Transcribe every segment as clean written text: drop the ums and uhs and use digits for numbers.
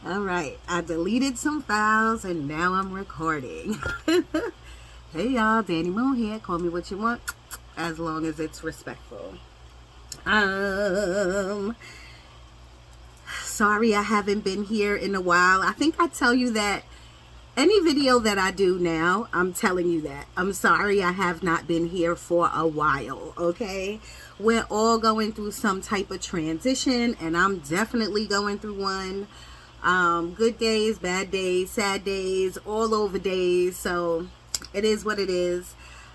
All right, I deleted some files and now I'm recording. Hey y'all, Danny Moon here. Call me what you want, as long as it's respectful. Um, Sorry I haven't been here in a while. I think I tell you that any video that I do now, I'm telling you that. I'm sorry I have not been here for a while, okay? We're all going through some type of transition, and I'm definitely going through one. Good days, bad days, sad days, all over days. So it is what it is.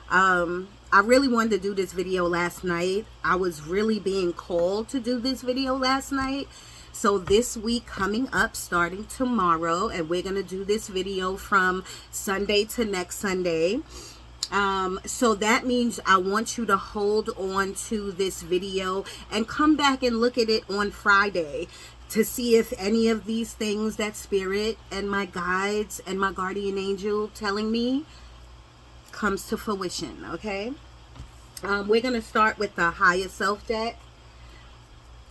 I really wanted to do this video last night. I was really being called to do this video last night. So this week coming up, starting tomorrow, and we're going to do this video from Sunday to next Sunday. So that means I want you to hold on to this video and come back and look at it on Friday to see if any of these things that Spirit and my guides and my guardian angel telling me comes to fruition, okay? We're going to start with the higher self deck.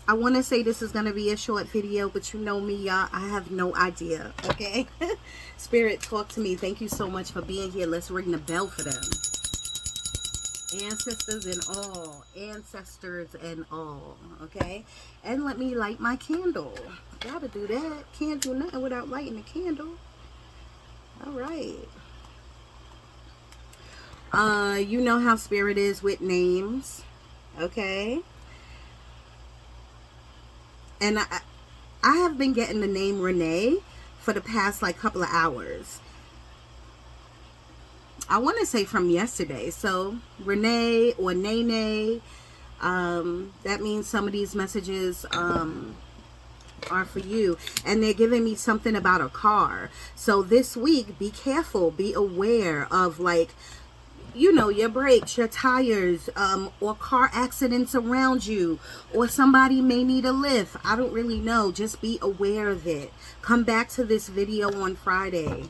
I want to say this is going to be a short video, but you know me, y'all. I have no idea, okay? Spirit, talk to me. Thank you so much for being here. Let's ring the bell for them. Ancestors and all. Ancestors and all, okay? And let me light my candle. Gotta do that. Can't do nothing without lighting the candle. All right. You know how Spirit is with names, okay? And I have been getting the name Renee for the past like couple of hours. I want to say from yesterday. So Renee or Nene, that means some of these messages are for you. And they're giving me something about a car. So this week, be careful, be aware of, like, you know, your brakes, your tires, or car accidents around you, or somebody may need a lift. I don't really know. Just be aware of it. Come back to this video on Friday.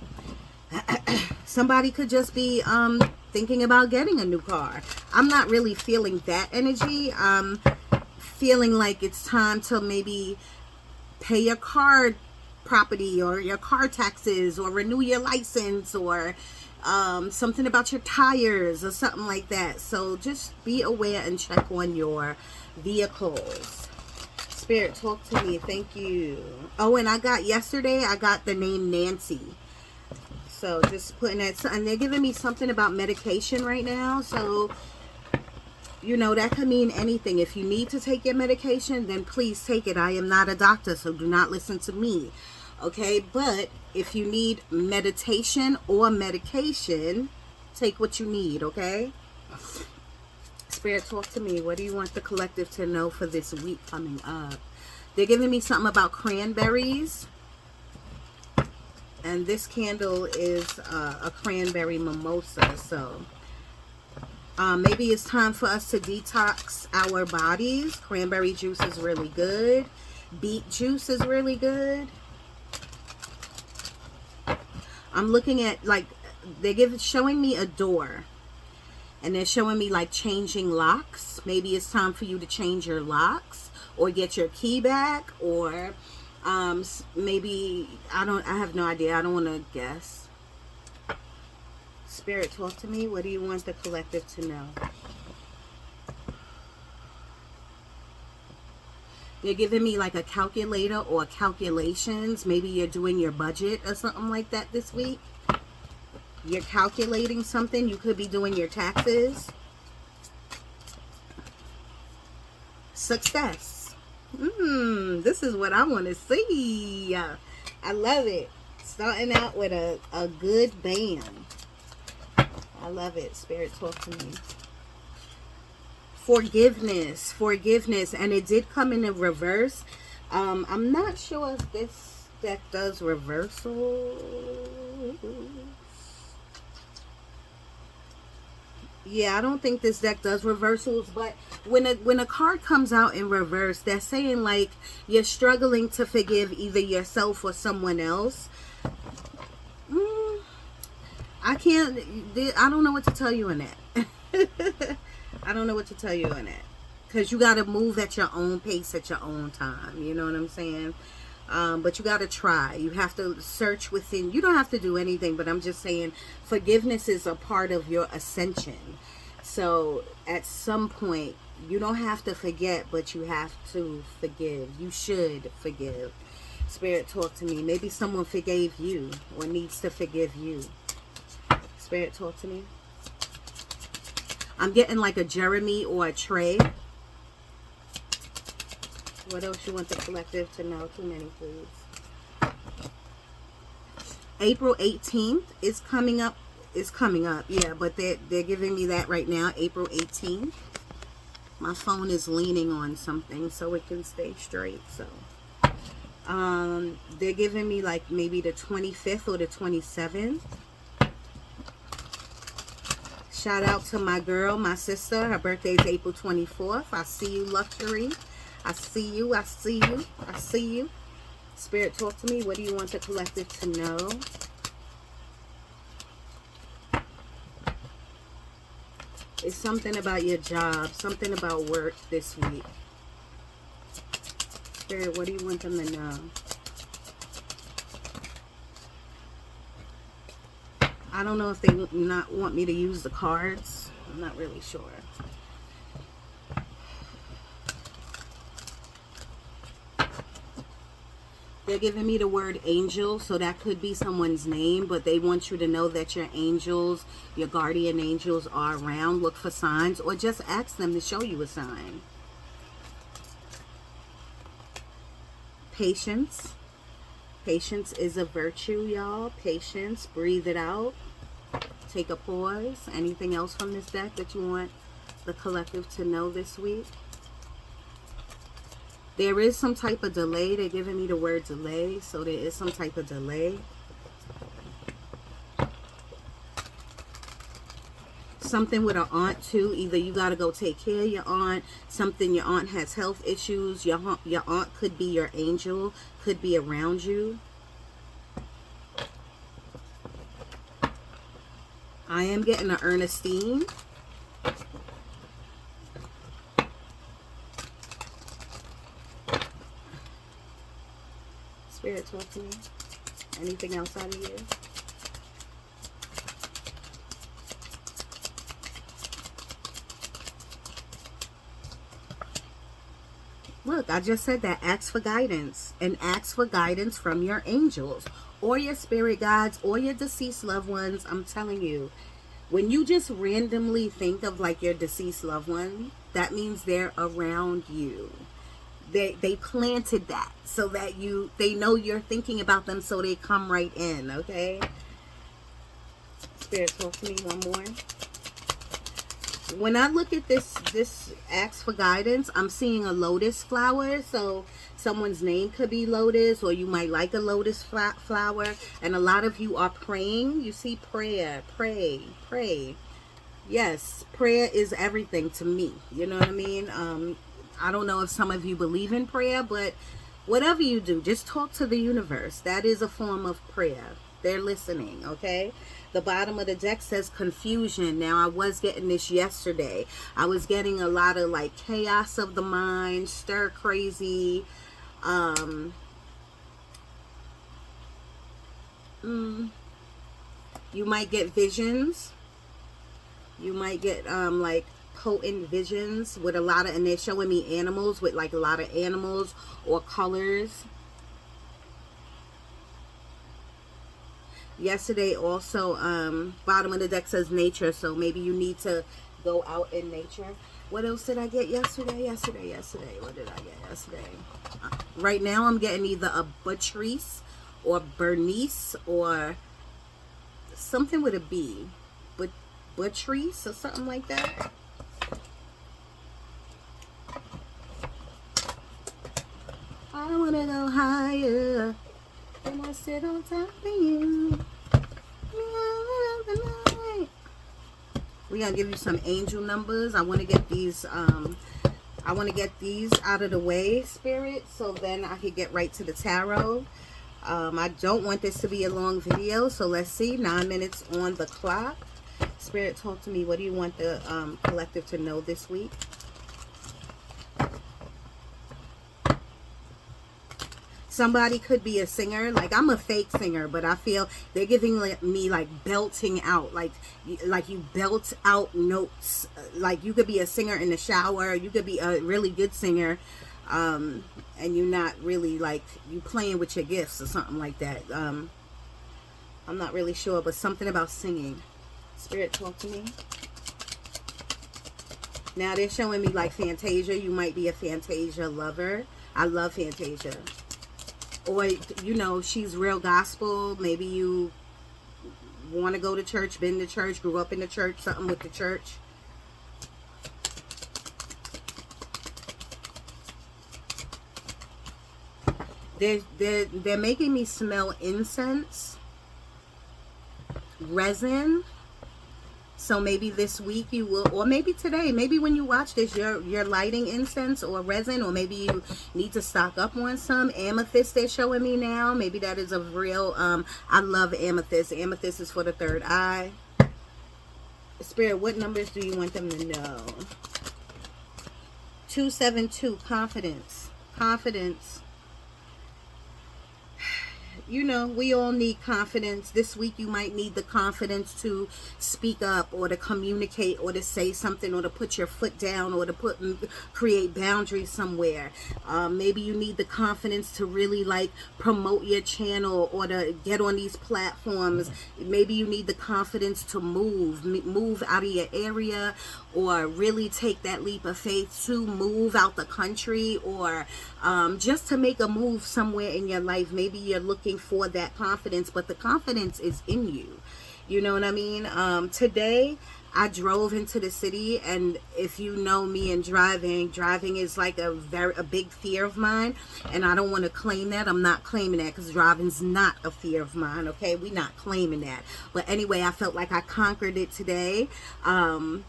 Somebody could just be thinking about getting a new car. I'm not really feeling that energy. I'm feeling like it's time to maybe pay your car property or your car taxes, or renew your license, or something about your tires or something like that. So just be aware and check on your vehicles. Spirit, talk to me. Thank you. Oh, and I got the name Nancy. So just putting that, and they're giving me something about medication right now. So, you know, that could mean anything. If you need to take your medication, then please take it. I am not a doctor, so do not listen to me. Okay, but if you need meditation or medication, take what you need, okay? Spirit, talk to me. What do you want the collective to know for this week coming up? They're giving me something about cranberries. And this candle is a cranberry mimosa. So maybe it's time for us to detox our bodies. Cranberry juice is really good. Beet juice is really good. I'm looking at, like, they're showing me a door, and they're showing me like changing locks. Maybe it's time for you to change your locks or get your key back, or maybe I have no idea. I don't want to guess. Spirit, talk to me. What do you want the collective to know? They're giving me like a calculator or calculations. Maybe you're doing your budget or something like that this week. You're calculating something. You could be doing your taxes. Success. This is what I want to see. I love it. Starting out with a good bang. I love it. Spirit, talk to me. Forgiveness, and it did come in a reverse. I'm not sure if this deck does reversals. Yeah, I don't think this deck does reversals, but when a card comes out in reverse, they're saying like you're struggling to forgive either yourself or someone else. I don't know what to tell you in that. I don't know what to tell you in that. Because you got to move at your own pace, at your own time. You know what I'm saying? But you got to try. You have to search within. You don't have to do anything, but I'm just saying forgiveness is a part of your ascension. So at some point, you don't have to forget, but you have to forgive. You should forgive. Spirit, talk to me. Maybe someone forgave you or needs to forgive you. Spirit, talk to me. I'm getting like a Jeremy or a Trey. What else you want the collective to know? Too many, please. April 18th is coming up. It's coming up, yeah, but they're giving me that right now, April 18th. My phone is leaning on something so it can stay straight. So they're giving me like maybe the 25th or the 27th. Shout out to my girl, my sister. Her birthday is April 24th. I see you, Luxury. I see you. I see you. I see you. Spirit, talk to me. What do you want the collective to know? It's something about your job, something about work this week. Spirit, what do you want them to know? I don't know if they not want me to use the cards. I'm not really sure. They're giving me the word angel, so that could be someone's name, but they want you to know that your angels, your guardian angels are around. Look for signs, or just ask them to show you a sign. Patience. Patience is a virtue, y'all. Patience. Breathe it out. Take a pause. Anything else from this deck that you want the collective to know this week? There is some type of delay. They're giving me the word delay. So there is some type of delay. Something with an aunt too. Either you got to go take care of your aunt. Something, your aunt has health issues. Your aunt could be your angel. Could be around you. I am getting an Ernestine. Spirit, talk to me. Anything else out of here? Look, I just said that. Ask for guidance. And ask for guidance from your angels or your spirit guides or your deceased loved ones. I'm telling you, when you just randomly think of like your deceased loved one, that means they're around you. They planted that so that they know you're thinking about them, so they come right in, okay? Spirit, talk to me one more. When I look at this ask for guidance, I'm seeing a lotus flower. So someone's name could be Lotus, or you might like a lotus flower. And a lot of you are praying. You see prayer, pray. Yes, prayer is everything to me. You know what I mean? I don't know if some of you believe in prayer, but whatever you do, just talk to the universe. That is a form of prayer. They're listening, okay? The bottom of the deck says confusion. Now, I was getting this yesterday. I was getting a lot of like chaos of the mind, stir crazy. You might get visions. You might get like potent visions with a lot of, and they're showing me animals with like a lot of animals or colors. Yesterday also, bottom of the deck says nature, so maybe you need to go out in nature. What else did I get yesterday? What did I get yesterday? Right now I'm getting either a Patrice or Bernice or something with a B. But Patrice or something like that. I wanna go higher. And I sit on top of you. We're gonna give you some angel numbers. I want to get these out of the way, Spirit, so then I can get right to the tarot. I don't want this to be a long video, so let's see. 9 minutes on the clock. Spirit, talk to me. What do you want the collective to know this week? Somebody could be a singer. Like, I'm a fake singer, but I feel they're giving me like belting out, like you belt out notes. Like, you could be a singer in the shower. You could be a really good singer, and you're not really, like, you playing with your gifts or something like that. I'm not really sure, but something about singing. Spirit, talk to me. Now they're showing me like Fantasia. You might be a Fantasia lover. I love Fantasia. Or, you know, she's real gospel. Maybe you want to go to church, been to church, grew up in the church, something with the church. They're making me smell incense, resin. So maybe this week you will, or maybe today, maybe when you watch this, you're lighting incense or resin, or maybe you need to stock up on some amethyst. They're showing me now. Maybe that is a real, I love amethyst. Amethyst is for the third eye. Spirit, what numbers do you want them to know? 272, confidence. Confidence. You know, we all need confidence. This week you might need the confidence to speak up, or to communicate, or to say something, or to put your foot down, or to create boundaries somewhere. Maybe you need the confidence to really like promote your channel, or to get on these platforms. Maybe you need the confidence to move out of your area, or really take that leap of faith to move out the country, or just to make a move somewhere in your life. Maybe you're looking for that confidence, but the confidence is in you. You know what I mean? Today I drove into the city, and if you know me and driving is like a big fear of mine, and I don't want to claim that. I'm not claiming that, because driving's not a fear of mine. Okay, we're not claiming that. But anyway, I felt like I conquered it today. And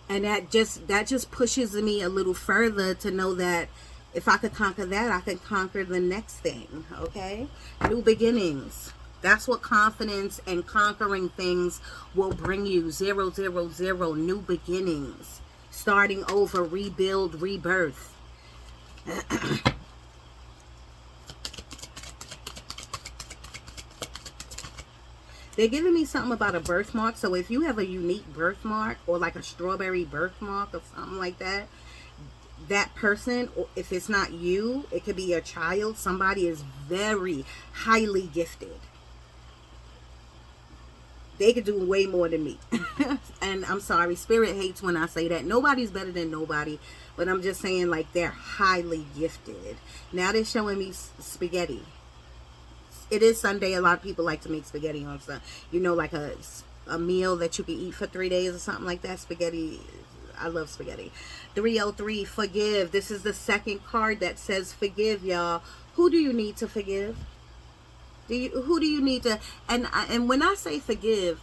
that just pushes me a little further to know that if I could conquer that, I could conquer the next thing. Okay, new beginnings. That's what confidence and conquering things will bring you. 000, new beginnings, starting over, rebuild, rebirth. They're giving me something about a birthmark. So if you have a unique birthmark, or like a strawberry birthmark or something like that, that person, or if it's not you, it could be your child. Somebody is very highly gifted. They could do way more than me. And I'm sorry, Spirit hates when I say that. Nobody's better than nobody. But I'm just saying, like, they're highly gifted. Now they're showing me spaghetti. It is Sunday. A lot of people like to make spaghetti on Sunday. You know, like a meal that you can eat for 3 days or something like that. Spaghetti. I love spaghetti. 303, forgive. This is the second card that says forgive, y'all. Who do you need to forgive? Who do you need to? And when I say forgive,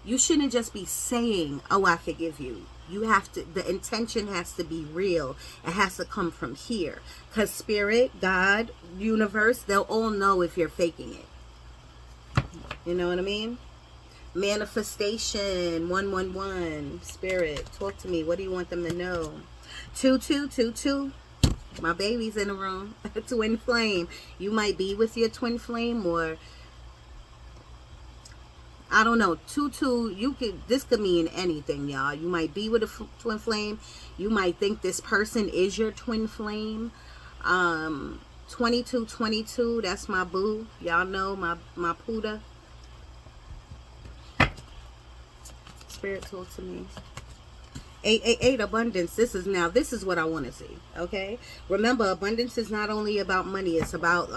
you shouldn't just be saying, "Oh, I forgive you." You have to. The intention has to be real. It has to come from here, because Spirit, God, universe, they'll all know if you're faking it. You know what I mean? Manifestation 111. Spirit, talk to me. What do you want them to know? 2222. My baby's in the room. Twin flame. You might be with your twin flame, or I don't know. 22. This could mean anything, y'all. You might be with a twin flame. You might think this person is your twin flame. 2222. That's my boo. Y'all know my Puda. Spirit, talk to me. 888, abundance. This is what I want to see. Okay, remember, abundance is not only about money. It's about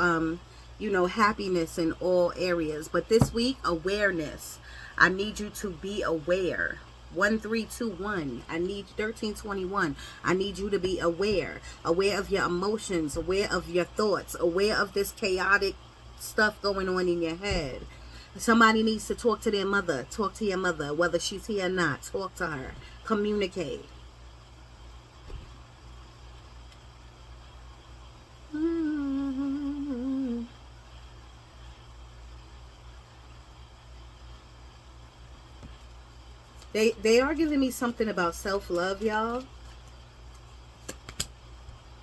you know, happiness in all areas. But this week, awareness. I need you to be aware. 1321. I need 1321. I need you to be aware of your emotions, aware of your thoughts, aware of this chaotic stuff going on in your head. Somebody needs to talk to their mother. Talk to your mother, whether she's here or not. Talk to her. Communicate. They are giving me something about self-love, y'all.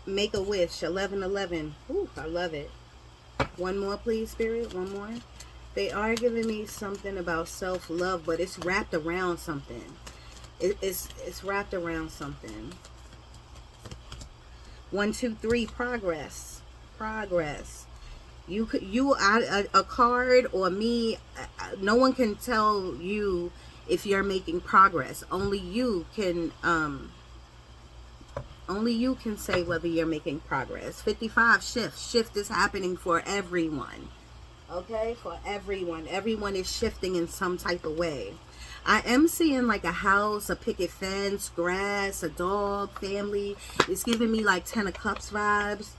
Make a wish. 1111. Ooh, I love it. One more, please, Spirit. One more. They are giving me something about self-love, but it's wrapped around something. It's wrapped around something. 1, 2, 3. Progress. Progress. A card or me. No one can tell you if you're making progress. Only you can. Only you can say whether you're making progress. 55. Shift. Shift is happening for everyone. Okay, for everyone. Everyone is shifting in some type of way. I am seeing like a house, a picket fence, grass, a dog, family. It's giving me like 10 of Cups vibes.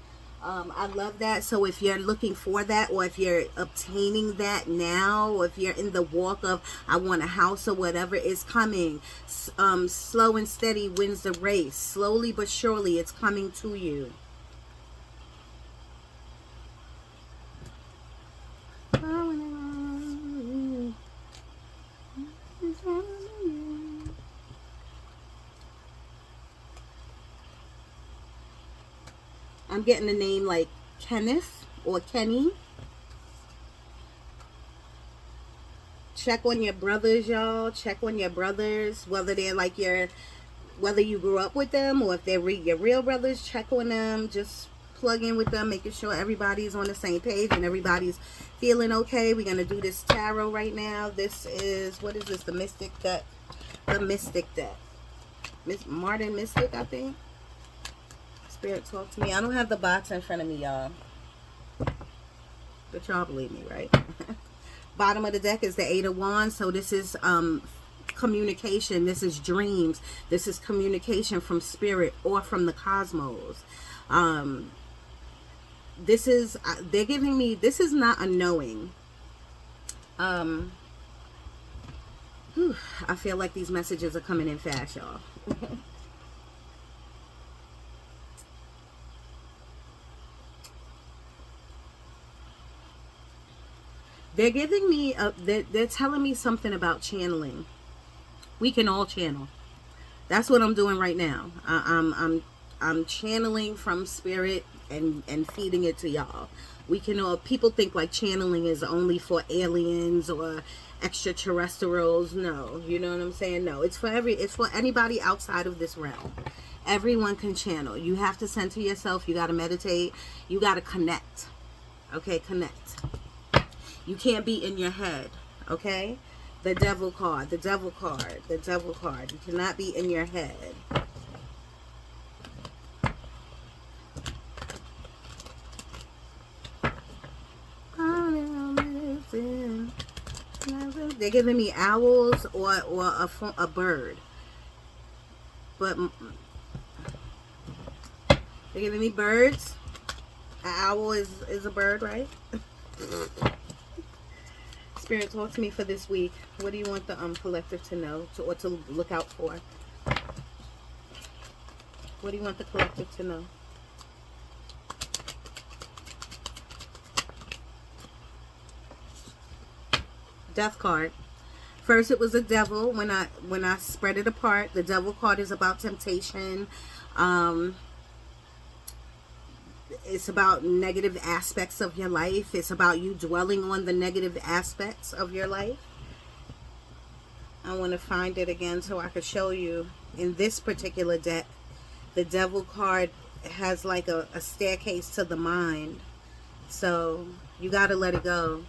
I love that. So if you're looking for that, or if you're obtaining that now, or if you're in the walk of I want a house or whatever, it's coming. Slow and steady wins the race. Slowly but surely it's coming to you. I'm getting a name like Kenneth or Kenny. Check on your brothers, y'all. Check on your brothers, whether they're like whether you grew up with them or if they're your real brothers. Check on them. Just plug in with them, making sure everybody's on the same page and everybody's feeling okay. We're going to do this tarot right now. This is, what is this? The Mystic deck. The Mystic deck. Miss Martin Mystic, I think. Spirit, talk to me. I don't have the box in front of me, y'all. But y'all believe me, right? Bottom of the deck is the 8 of Wands. So this is communication. This is dreams. This is communication from spirit or from the cosmos. This is, they're giving me, this is not a knowing. I feel like these messages are coming in fast, y'all. They're giving me, they're telling me something about channeling. We can all channel. That's what I'm doing right now. I'm channeling from spirit and feeding it to y'all. We can all, people think like channeling is only for aliens or extraterrestrials. No, you know what I'm saying? No, it's for anybody outside of this realm. Everyone can channel. You have to center yourself. You got to meditate. You got to connect. Okay, connect. You can't be in your head, okay? The Devil card, the Devil card, the Devil card. You cannot be in your head. They're giving me owls or a bird. But they're giving me birds. An owl is a bird, right? Spirit, talk to me for this week. What do you want the collective to know or to look out for? What do you want the collective to know? Death card. First it was a devil. When I spread it apart, the Devil card is about temptation. It's about negative aspects of your life. It's about you dwelling on the negative aspects of your life. I want to find it again so I could show you. In this particular deck, the Devil card has like a staircase to the mind. So you got to let it go.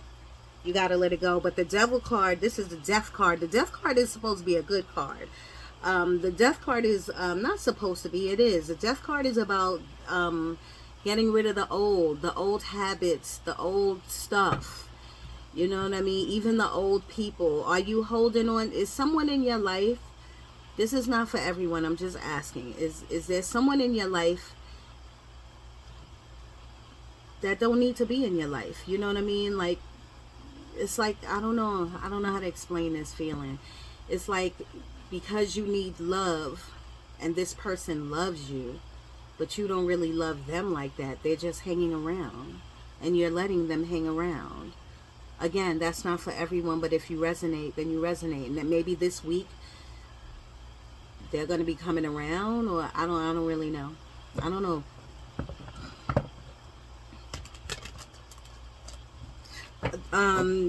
You got to let it go. But the Devil card, this is the Death card. The Death card is supposed to be a good card. The Death card is not supposed to be. It is. The Death card is about getting rid of the old habits, the old stuff. You know what I mean? Even the old people. Are you holding on? Is someone in your life? This is not for everyone. I'm just asking. Is there someone in your life that don't need to be in your life? You know what I mean? Like, it's like, I don't know how to explain this feeling. It's like because you need love and this person loves you, but you don't really love them like that. They're just hanging around and you're letting them hang around. Again, that's not for everyone, but if you resonate, then you resonate. And then maybe this week they're going to be coming around, or I don't really know. I don't know.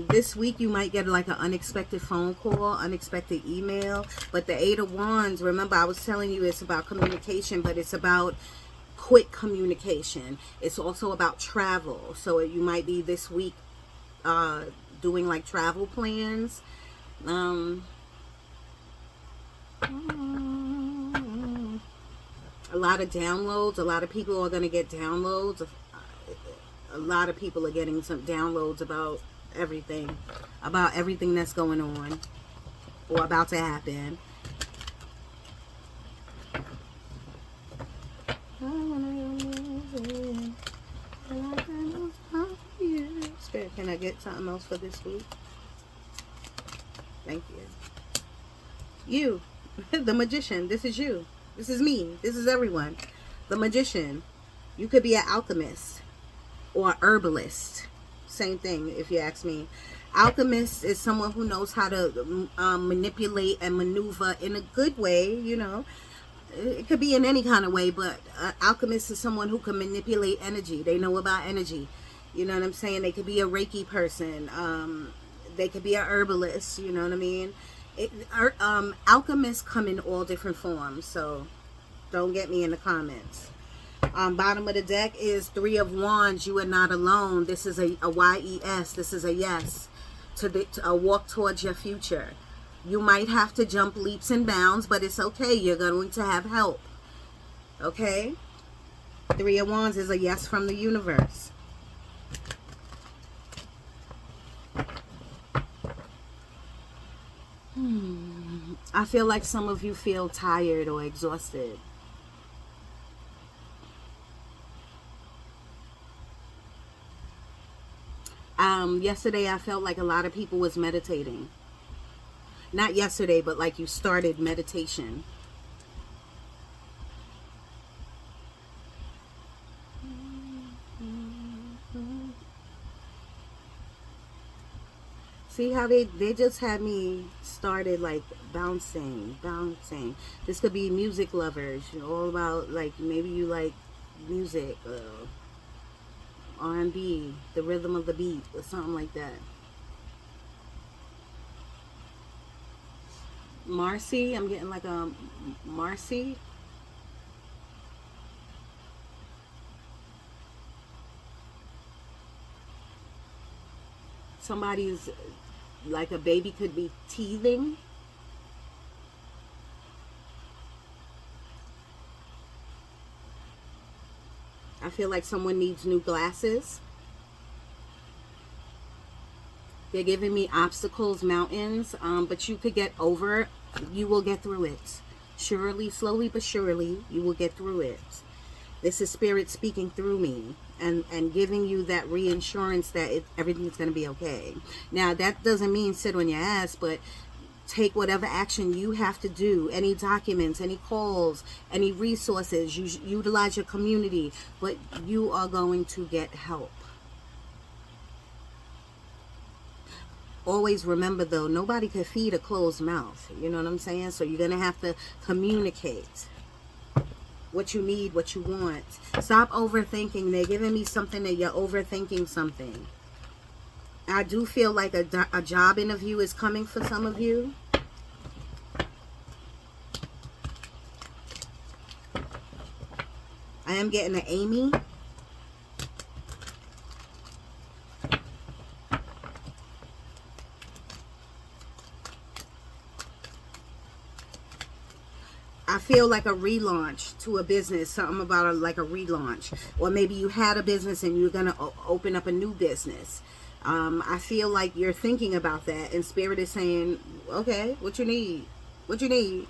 This week you might get like an unexpected phone call, unexpected email. But the Eight of Wands, remember I was telling you it's about communication, but it's about quick communication. It's also about travel. So you might be this week doing like travel plans. A lot of downloads. A lot of people are going to get downloads. A lot of people are getting some downloads about everything that's going on or about to happen. Spirit, can I get something else for this week? Thank you. You, the magician. This is you. This is me. This is everyone. The magician. You could be an alchemist or herbalist. Same thing if you ask me. Alchemist is someone who knows how to manipulate and maneuver in a good way, you know. It could be in any kind of way, but alchemist is someone who can manipulate energy. They know about energy. You know what I'm saying? They could be a Reiki person. They could be a herbalist. You know what I mean? Alchemists come in all different forms, so don't get me in the comments. Bottom of the deck is Three of Wands. You are not alone. This is a YES. This is a yes to a walk towards your future. You might have to jump leaps and bounds, but it's okay. You're going to have help. Okay? Three of Wands is a yes from the universe. I feel like some of you feel tired or exhausted. Yesterday I felt like a lot of people was meditating. Not yesterday, but like you started meditation. See how they just had me started like bouncing. This could be music lovers, you know, all about like maybe you like music, R&B, the rhythm of the beat or something like that. Marcy, I'm getting like a Marcy. Somebody's like a baby could be teething. I feel like someone needs new glasses. They're giving me obstacles, mountains, but you could get over. You will get through it. Surely, slowly but surely, you will get through it. This is Spirit speaking through me and giving you that reassurance that everything's going to be okay. Now, that doesn't mean sit on your ass, but take whatever action you have to do. Any documents, any calls, any resources. Utilize your community, but you are going to get help. Always remember, though, nobody can feed a closed mouth. You know what I'm saying? So you're going to have to communicate what you need, what you want. Stop overthinking. They're giving me something that you're overthinking something. I do feel like a job interview is coming for some of you. I am getting an Amy. I feel like a relaunch to a business, something about like a relaunch. Or maybe you had a business and you're going to open up a new business. I feel like you're thinking about that, and Spirit is saying, okay, what you need? What you need?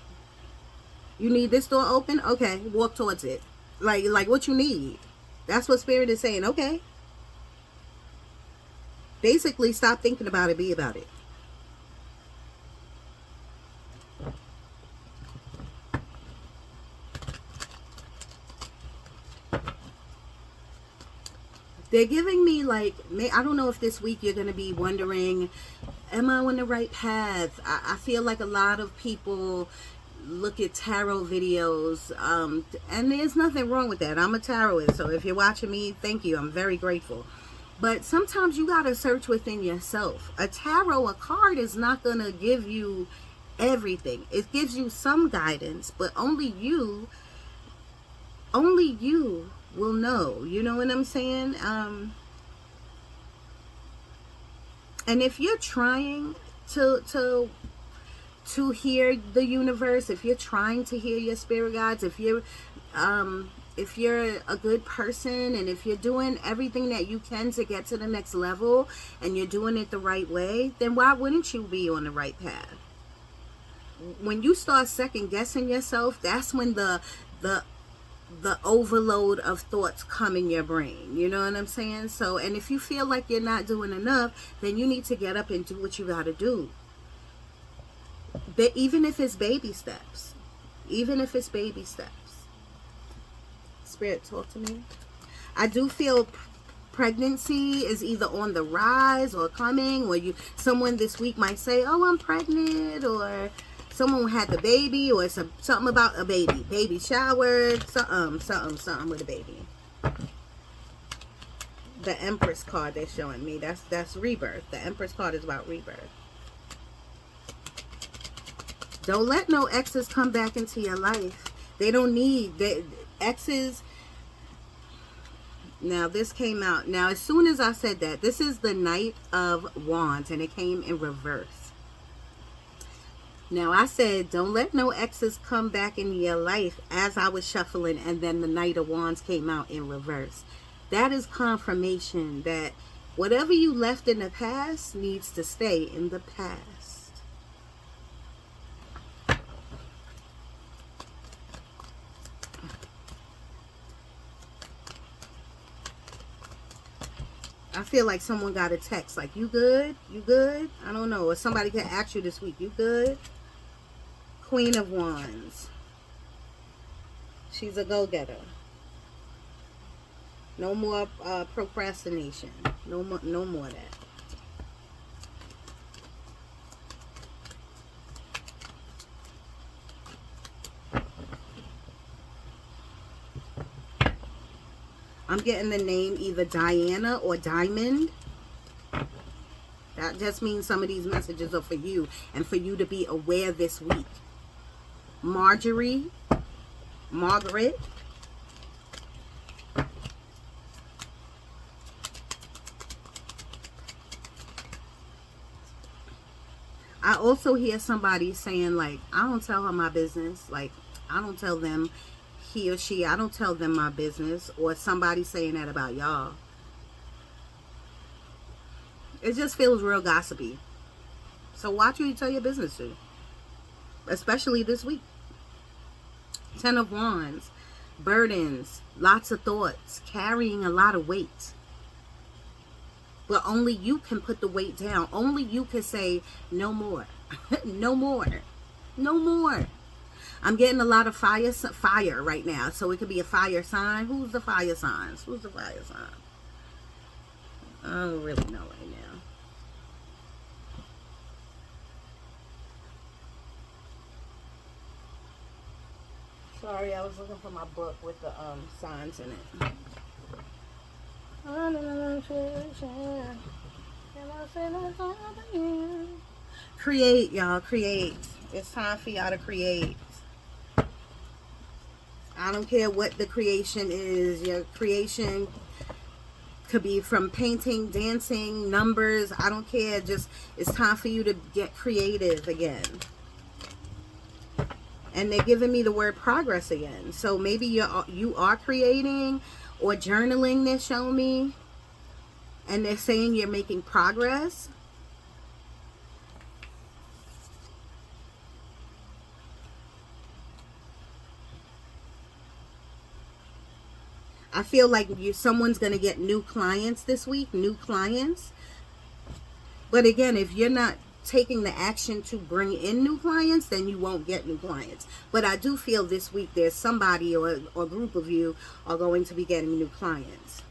You need this door open? Okay, walk towards it. Like what you need. That's what Spirit is saying. Okay. Basically, stop thinking about it, be about it. They're giving me like, I don't know if this week you're going to be wondering, am I on the right path? I feel like a lot of people look at tarot videos, and there's nothing wrong with that. I'm a tarotist, so if you're watching me, thank you. I'm very grateful. But sometimes you got to search within yourself. A tarot, a card is not going to give you everything. It gives you some guidance, but only you will know. You know what I'm saying? And if you're trying to hear the universe, if you're trying to hear your spirit guides, if you're a good person, and if you're doing everything that you can to get to the next level, and you're doing it the right way, then why wouldn't you be on the right path? When you start second guessing yourself, that's when the overload of thoughts come in your brain. You know what I'm saying? So, and if you feel like you're not doing enough, then you need to get up and do what you got to do. But even if it's baby steps, Spirit, talk to me. I do feel pregnancy is either on the rise or coming, or someone this week might say, oh, I'm pregnant, or someone had the baby, or something about a baby shower, something with a baby. The Empress card they're showing me, that's rebirth. The Empress card is about rebirth. Don't let no exes come back into your life. They don't need exes. Now this came out. Now as soon as I said that, this is the Knight of Wands, and it came in reverse. Now I said, don't let no exes come back into your life, as I was shuffling, and then the Knight of Wands came out in reverse. That is confirmation that whatever you left in the past needs to stay in the past. I feel like someone got a text like, you good? You good? I don't know. Or somebody could ask you this week, you good? Queen of Wands. She's a go-getter. No more procrastination. No more of that. I'm getting the name either Diana or Diamond. That just means some of these messages are for you, and for you to be aware this week. Margaret. I also hear somebody saying, like, I don't tell her my business. Like, I don't tell them, he or she, I don't tell them my business. Or somebody saying that about y'all. It just feels real gossipy. So watch who you tell your business to. Especially this week. 10 of Wands. Burdens. Lots of thoughts. Carrying a lot of weight. But only you can put the weight down. Only you can say, no more. No more. No more. I'm getting a lot of fire right now. So it could be a fire sign. Who's the fire signs? Who's the fire sign? I don't really know right now. Sorry, I was looking for my book with the signs in it. Create, y'all. Create. It's time for y'all to create. I don't care what the creation is. Your creation could be from painting, dancing, numbers. I don't care. Just, it's time for you to get creative again. And they're giving me the word progress again. So maybe you are creating or journaling, they're showing me. And they're saying you're making progress. I feel like someone's going to get new clients this week. New clients. But again, if you're not taking the action to bring in new clients, then you won't get new clients. But I do feel this week there's somebody or a group of you are going to be getting new clients.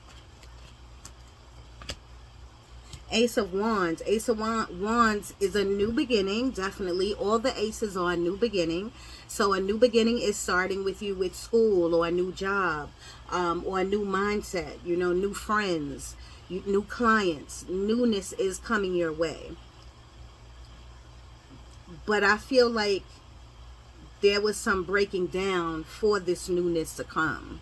Ace of Wands. Ace of Wands is a new beginning, definitely. All the aces are a new beginning. So a new beginning is starting with you with school or a new job, or a new mindset, you know, new friends. New clients, newness is coming your way. But I feel like there was some breaking down for this newness to come.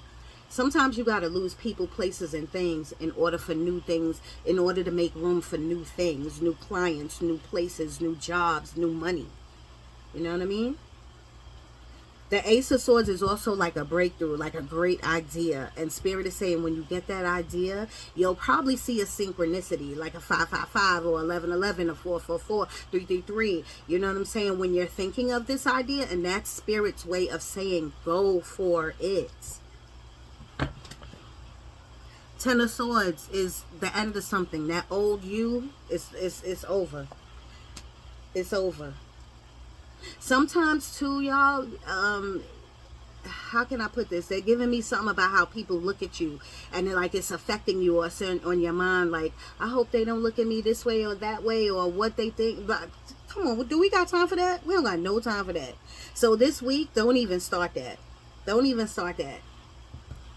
Sometimes you got to lose people, places, and things in order for new things, in order to make room for new things, new clients, new places, new jobs, new money. You know what I mean? The Ace of Swords is also like a breakthrough, like a great idea. And Spirit is saying when you get that idea, you'll probably see a synchronicity, like a 555 or 1111 or 444, 333. You know what I'm saying? When you're thinking of this idea, and that's Spirit's way of saying go for it. Ten of Swords is the end of something. That old you is over. It's over. Sometimes too, y'all, how can I put this? They're giving me something about how people look at you, and like it's affecting you or on your mind. Like, I hope they don't look at me this way or that way, or what they think. But come on, do we got time for that? We don't got no time for that. So this week, don't even start that. Don't even start that.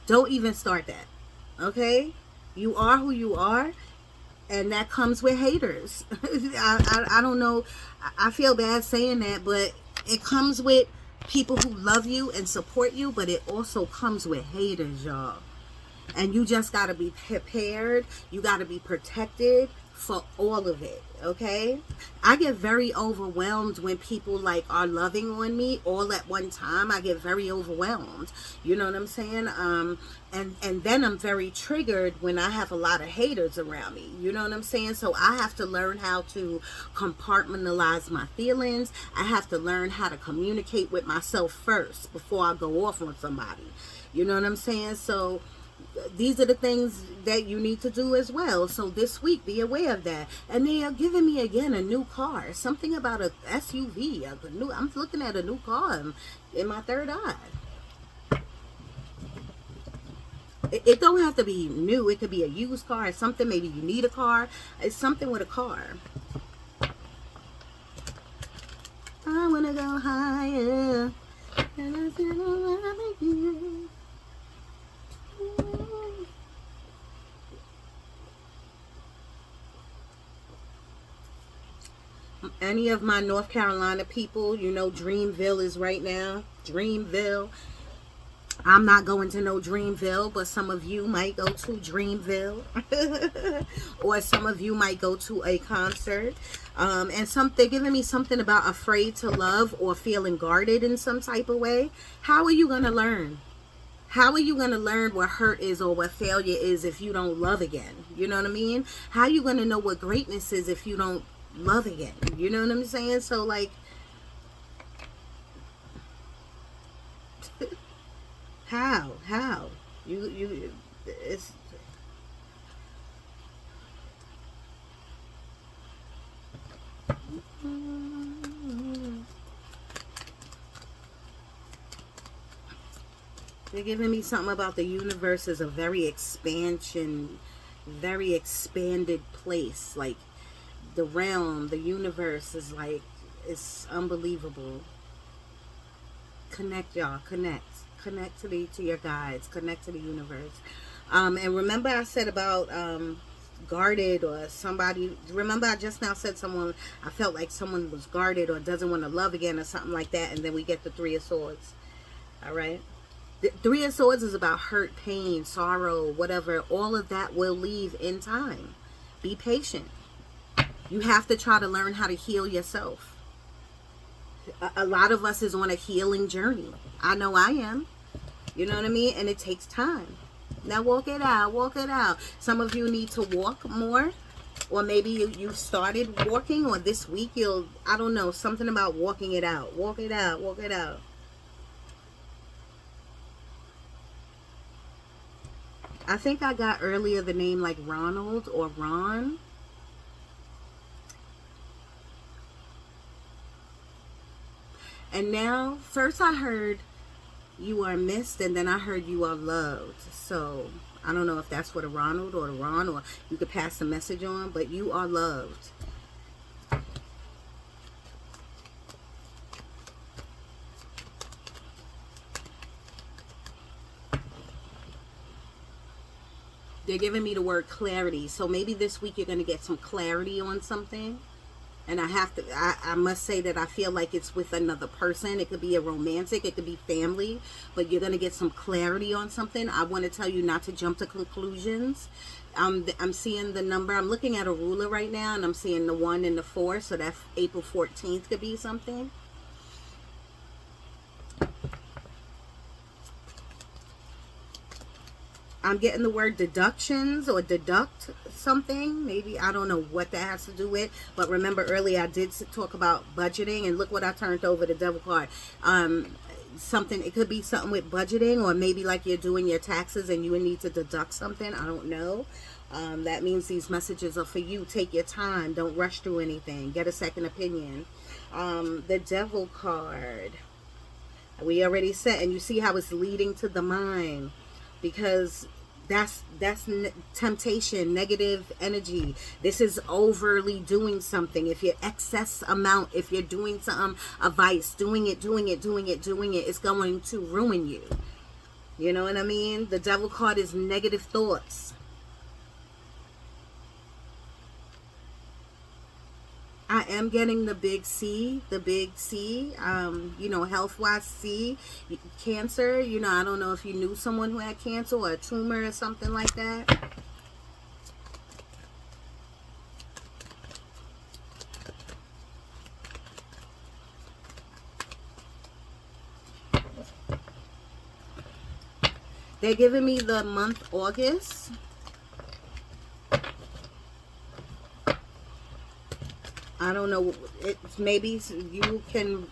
Don't even start that. Okay? You are who you are. And that comes with haters. I don't know. I feel bad saying that, but it comes with people who love you and support you, but it also comes with haters, y'all. And you just got to be prepared. You got to be protected for all of it, okay? I get very overwhelmed when people like are loving on me all at one time. I get very overwhelmed. You know what I'm saying? And then I'm very triggered when I have a lot of haters around me. You know what I'm saying? So I have to learn how to compartmentalize my feelings. I have to learn how to communicate with myself first before I go off on somebody. You know what I'm saying? So these are the things that you need to do as well. So this week, be aware of that. And they are giving me again a new car. Something about a SUV. I'm looking at a new car in my third eye. It don't have to be new. It could be a used car or something. Maybe you need a car. It's something with a car. I want to go higher. And I feel like you. Any of my North Carolina people, you know Dreamville is right now. Dreamville. I'm not going to no Dreamville, but some of you might go to Dreamville. Or some of you might go to a concert. And they're giving me something about afraid to love or feeling guarded in some type of way. How are you going to learn? How are you going to learn what hurt is or what failure is if you don't love again? You know what I mean? How are you going to know what greatness is if you don't love again? You know what I'm saying? So like, how you it's they're giving me something about the universe is a very expanded place. Like the realm, the universe is like, it's unbelievable. Connect, y'all. Connect to your guides. Connect to the universe. And remember I said about guarded or somebody. Remember I just now said someone, I felt like someone was guarded or doesn't want to love again or something like that. And then we get the Three of Swords. All right. The Three of Swords is about hurt, pain, sorrow, whatever. All of that will leave in time. Be patient. You have to try to learn how to heal yourself. A lot of us is on a healing journey. I know I am. You know what I mean? And it takes time. Now walk it out. Walk it out. Some of you need to walk more. Or maybe you started walking, or this week I don't know, something about walking it out. Walk it out. Walk it out. I think I got earlier the name like Ronald or Ron. And now, first I heard you are missed, and then I heard you are loved. So I don't know if that's for the Ronald or the Ron, or you could pass the message on, but you are loved. They're giving me the word clarity. So maybe this week you're going to get some clarity on something. And I must say that I feel like it's with another person. It could be a romantic, it could be family, but you're going to get some clarity on something. I want to tell you not to jump to conclusions. I'm seeing the number. I'm looking at a ruler right now, and I'm seeing the 1 and the 4. So that April 14th could be something. I'm getting the word deductions or deduct something. Maybe, I don't know what that has to do with. But remember earlier I did talk about budgeting, and look what I turned over, the devil card. Something, it could be something with budgeting, or maybe like you're doing your taxes and you would need to deduct something. I don't know. That means these messages are for you. Take your time. Don't rush through anything. Get a second opinion. The devil card. We already said, and you see how it's leading to the mind, because that's temptation, negative energy. This is overly doing something. If you're excess amount, if you're doing something, a vice, doing it, it's going to ruin you. You know what I mean? The devil card is negative thoughts. I am getting the big C, you know, health-wise C, cancer. You know, I don't know if you knew someone who had cancer or a tumor or something like that. They're giving me the month August. I don't know, maybe you can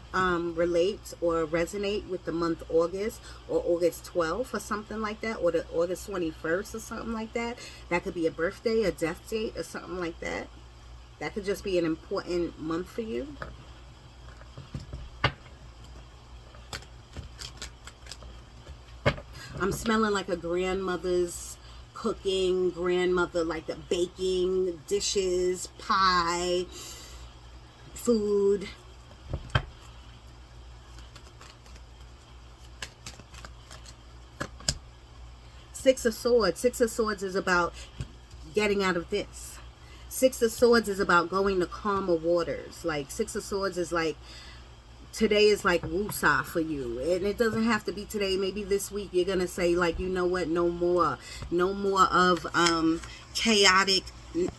relate or resonate with the month August, or August 12th or something like that, or the August 21st or something like that. That could be a birthday, a death date, or something like that. That could just be an important month for you. I'm smelling like a grandmother's cooking, grandmother, like the baking, dishes, pie, food. Six of Swords. Six of Swords is about getting out of this. Six of Swords is about going to calmer waters. Like, Six of Swords is like, today is like woosah for you, and it doesn't have to be today. Maybe this week you're gonna say, like, you know what, no more of chaotic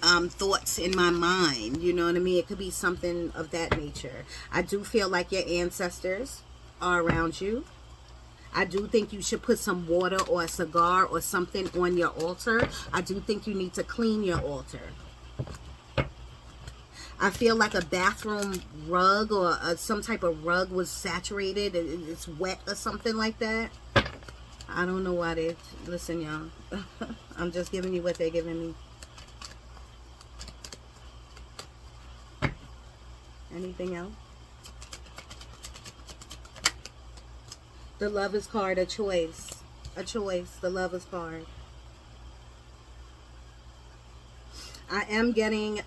thoughts in my mind. You know what I mean? It could be something of that nature. I do feel like your ancestors are around you. I do think you should put some water or a cigar or something on your altar. I do think you need to clean your altar. I feel like a bathroom rug or some type of rug was saturated and it's wet or something like that. I don't know why they... Listen, y'all. I'm just giving you what they're giving me. Anything else? The Lovers card, a choice. A choice. The Lovers card. I am getting,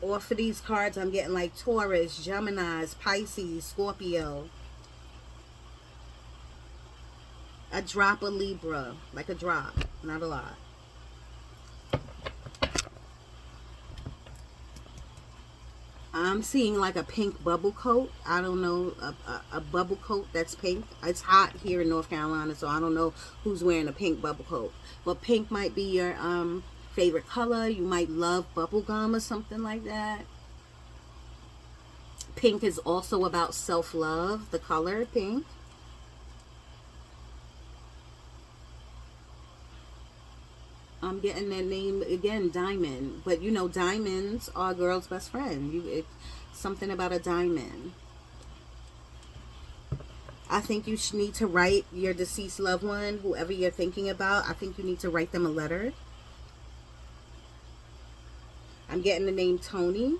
off of these cards, I'm getting like Taurus, Geminis, Pisces, Scorpio. A drop of Libra. Like a drop. Not a lot. I'm seeing like a pink bubble coat. I don't know, a bubble coat that's pink. It's hot here in North Carolina, so I don't know who's wearing a pink bubble coat. But pink might be your favorite color. You might love bubble gum or something like that. Pink is also about self-love, the color pink. I'm getting that name again, diamond. But you know, diamonds are a girl's best friend. It's something about a diamond. I think you need to write your deceased loved one, whoever you're thinking about. I think you need to write them a letter. I'm getting the name Tony.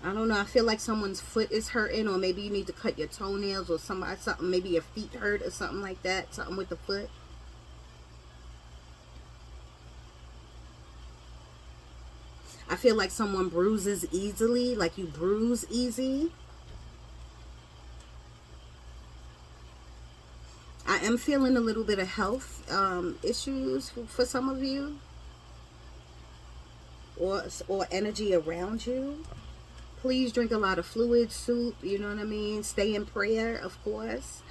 I don't know. I feel like someone's foot is hurting, or maybe you need to cut your toenails, or something. Maybe your feet hurt or something like that. Something with the foot. I feel like someone bruises easily, like you bruise easy. I am feeling a little bit of health issues for some of you, or energy around you. Please drink a lot of fluid, soup, you know what I mean? Stay in prayer, of course.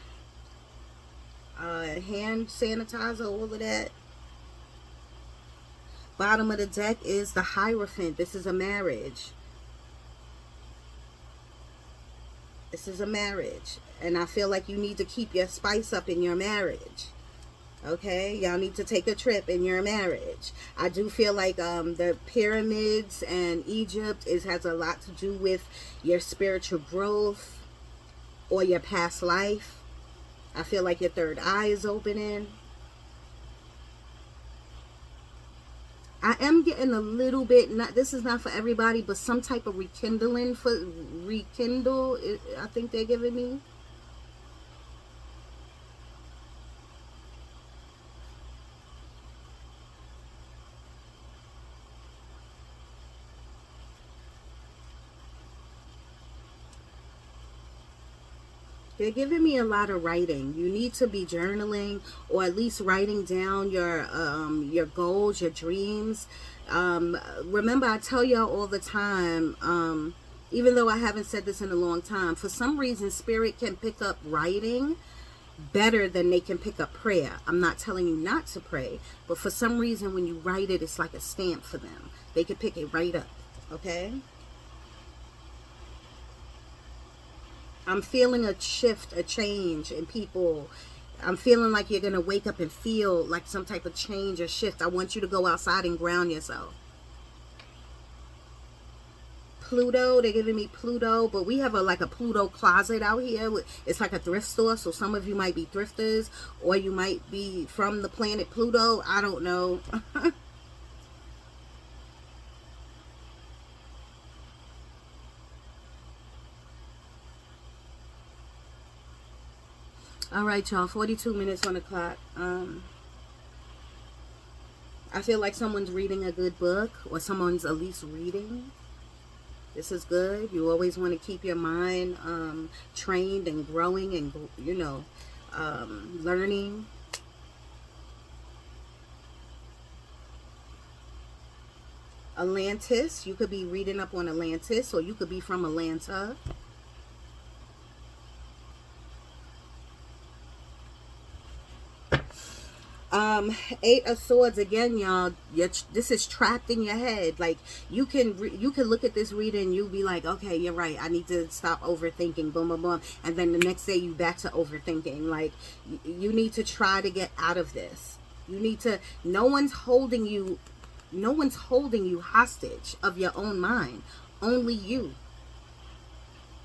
Hand sanitizer, all of that. Bottom of the deck is the Hierophant. This is a marriage. This is a marriage. And I feel like you need to keep your spice up in your marriage. Okay, y'all need to take a trip in your marriage. I do feel like the pyramids and Egypt has a lot to do with your spiritual growth or your past life. I feel like your third eye is opening. I am getting a little bit, not, this is not for everybody, but some type of rekindling for rekindle, I think they're giving me. They're giving me a lot of writing. You need to be journaling, or at least writing down your goals, your dreams. Remember, I tell y'all all the time, even though I haven't said this in a long time, for some reason, Spirit can pick up writing better than they can pick up prayer. I'm not telling you not to pray, but for some reason, when you write it, it's like a stamp for them. They can pick it right up, okay? I'm feeling a shift, a change in people. I'm feeling like you're going to wake up and feel like some type of change or shift. I want you to go outside and ground yourself. Pluto, they're giving me Pluto, but we have like a Pluto closet out here. It's like a thrift store, so some of you might be thrifters, or you might be from the planet Pluto. I don't know. All right, y'all, 42 minutes on the clock. I feel like someone's reading a good book, or someone's at least reading. This is good. You always want to keep your mind trained and growing and, you know, learning. Atlantis. You could be reading up on Atlantis, or you could be from Atlanta. Eight of Swords again, y'all. This is trapped in your head. Like you can look at this reading and you'll be like, okay, you're right. I need to stop overthinking. Boom, boom, boom. And then the next day you back to overthinking. Like you need to try to get out of this. You need to. No one's holding you hostage of your own mind. Only you.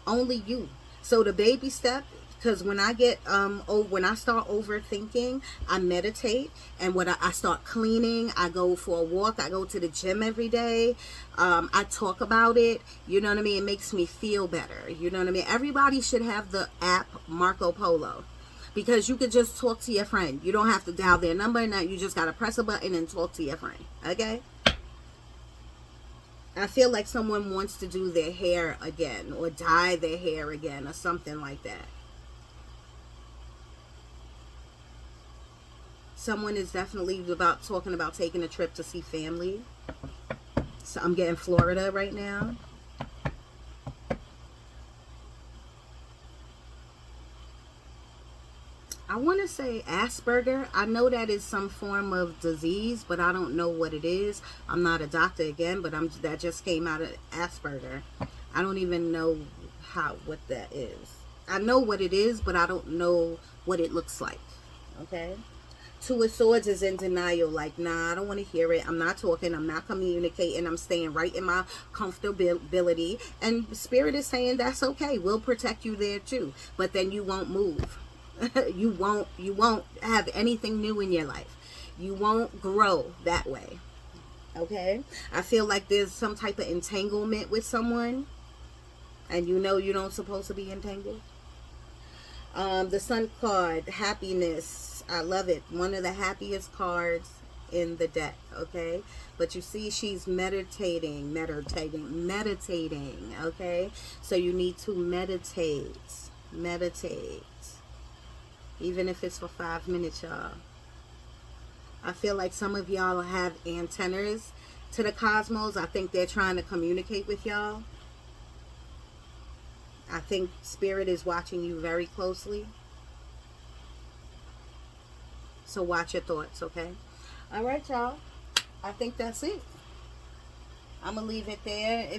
Only you. So the baby step. Because when I get, when I start overthinking, I meditate. And when I start cleaning, I go for a walk. I go to the gym every day. I talk about it. You know what I mean? It makes me feel better. You know what I mean? Everybody should have the app Marco Polo. Because you could just talk to your friend. You don't have to dial their number. Now you just got to press a button and talk to your friend. Okay? I feel like someone wants to do their hair again. Or dye their hair again. Or something like that. Someone is definitely talking about taking a trip to see family. So I'm getting Florida right now. I want to say Asperger. I know that is some form of disease, but I don't know what it is. I'm not a doctor again, but that just came out of Asperger. I don't even know what that is. I know what it is, but I don't know what it looks like. Okay? Two of Swords is in denial. Like, nah, I don't want to hear it. I'm not talking. I'm not communicating. I'm staying right in my comfortability. And Spirit is saying that's okay. We'll protect you there too. But then you won't move. You won't have anything new in your life. You won't grow that way. Okay? I feel like there's some type of entanglement with someone. And you know you don't supposed to be entangled. The Sun card, happiness. I love it. One of the happiest cards in the deck, okay? But you see she's meditating, okay? So you need to meditate. Even if it's for 5 minutes, y'all. I feel like some of y'all have antennas to the cosmos. I think they're trying to communicate with y'all. I think Spirit is watching you very closely. So watch your thoughts, okay? All right, y'all. I think that's it. I'm going to leave it there.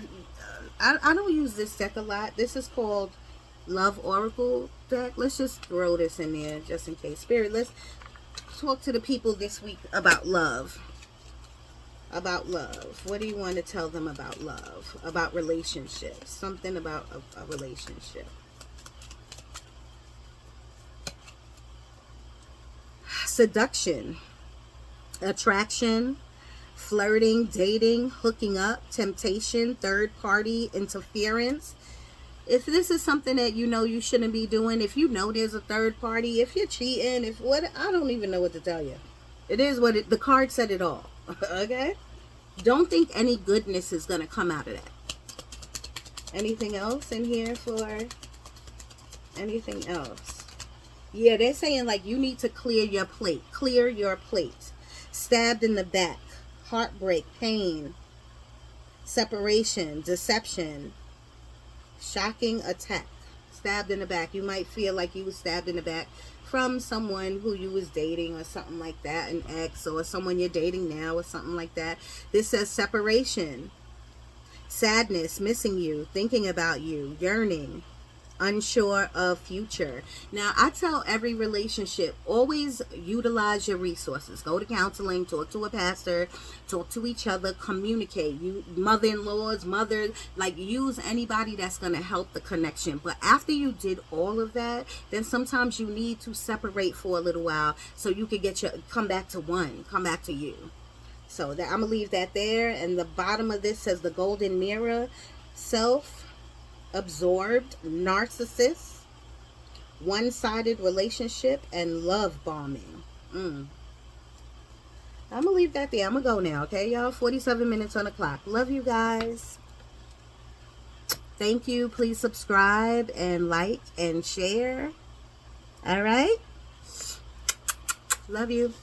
I don't use this deck a lot. This is called Love Oracle deck. Let's just throw this in there just in case. Spirit, let's talk to the people this week about love. About love. What do you want to tell them about love? About relationships. Something about a relationship. Seduction. Attraction. Flirting. Dating. Hooking up. Temptation. Third party interference. If this is something that you know you shouldn't be doing, if you know there's a third party, if you're cheating, if what, I don't even know what to tell you. It is what the card said it all. Okay? Don't think any goodness is going to come out of that. Anything else in here for anything else? Yeah, they're saying like you need to clear your plate. Clear your plate. Stabbed in the back. Heartbreak. Pain. Separation. Deception. Shocking attack. Stabbed in the back. You might feel like you was stabbed in the back from someone who you was dating or something like that, an ex or someone you're dating now or something like that. This says separation, sadness, missing you, thinking about you, yearning, unsure of future. Now, I tell every relationship, always utilize your resources. Go to counseling, talk to a pastor, talk to each other, communicate. You mother-in-laws, mothers, like use anybody that's going to help the connection. But after you did all of that, then sometimes you need to separate for a little while so you can come back to one, come back to you. So that I'm going to leave that there. And the bottom of this says the golden mirror, absorbed, narcissist, one-sided relationship, and love bombing. I'm gonna leave that there. I'm gonna go now, okay, y'all? 47 minutes on the clock. Love you guys. Thank you. Please subscribe and like and share. All right? Love you.